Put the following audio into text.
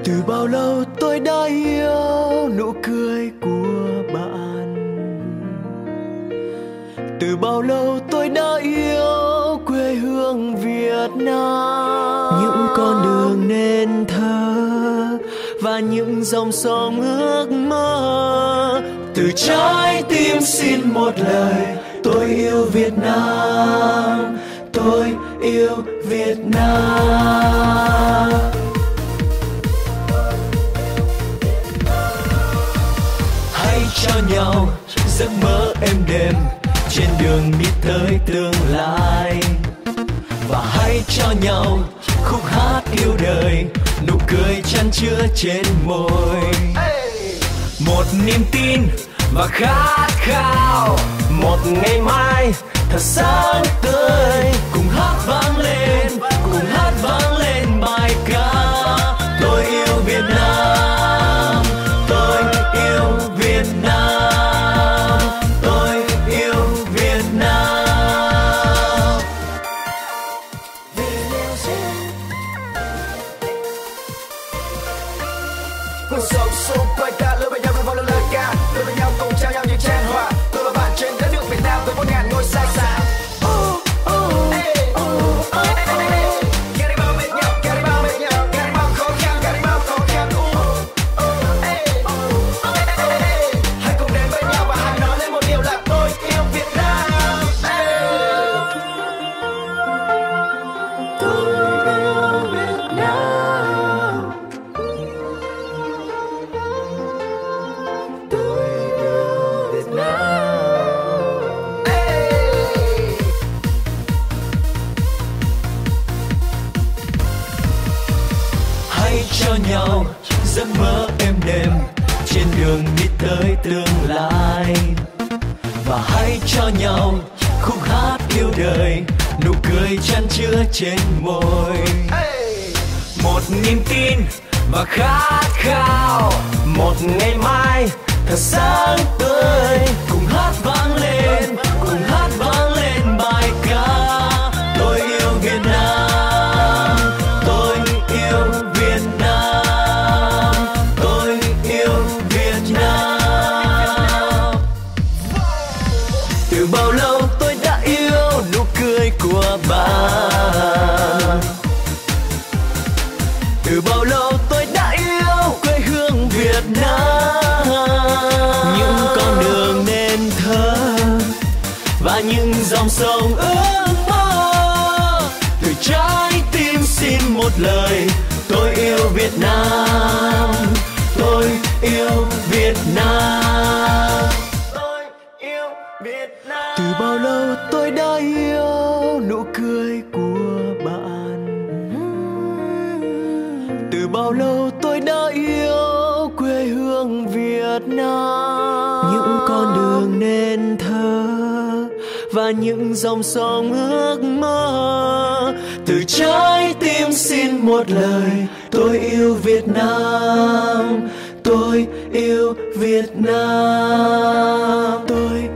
Từ bao lâu tôi đã yêu nụ cười của bạn. Từ bao lâu tôi đã yêu quê hương Việt Nam. Những con đường nên thơ và những dòng sông ước mơ. Từ trái tim xin một lời, tôi yêu Việt Nam, tôi yêu Việt Nam. Hãy cho nhau giấc mơ êm đềm trên đường đi tới tương lai, và hãy cho nhau khúc hát yêu đời, nụ cười chan chứa trên môi. Một niềm tin và khát khao, một ngày mai thật sáng tươi. Cùng hát vang lên, cùng hát vang lên bài ca. Tôi yêu Việt Nam, tôi yêu Việt Nam, tôi yêu Việt Nam. Cuộc sống xung quanh ta lướt bên nhau với lời ca, lướt bên nhau cùng trao nhau những trang hoa. Tôi và bạn trên đất nước Việt Nam với 1.000 ngôi sao sáng. Cho nhau giấc mơ êm đềm trên đường đi tới tương lai, và hãy cho nhau khúc hát yêu đời, nụ cười chan chứa trên môi. Một niềm tin và khát khao, một ngày mai thật sáng tươi. Cùng hát vang lên, cùng hát vang lên bài ca. Tôi yêu Việt Nam, tôi yêu Việt Nam, tôi yêu Việt Nam. Từ bao lâu tôi đã yêu nụ cười của bạn. Từ bao lâu tôi đã yêu quê hương Việt Nam. Những con đường nên thơ và những dòng sông ước mơ. Từ trái tim xin một lời, tôi yêu Việt Nam, tôi yêu Việt Nam, tôi yêu Việt Nam. Từ bao lâu tôi đã yêu nụ cười của bạn. Từ bao lâu tôi đã yêu quê hương Việt Nam. Những con đường nên thơ và những dòng sông ước mơ. Từ trái tim xin một lời, tôi yêu Việt Nam, tôi yêu Việt Nam, tôi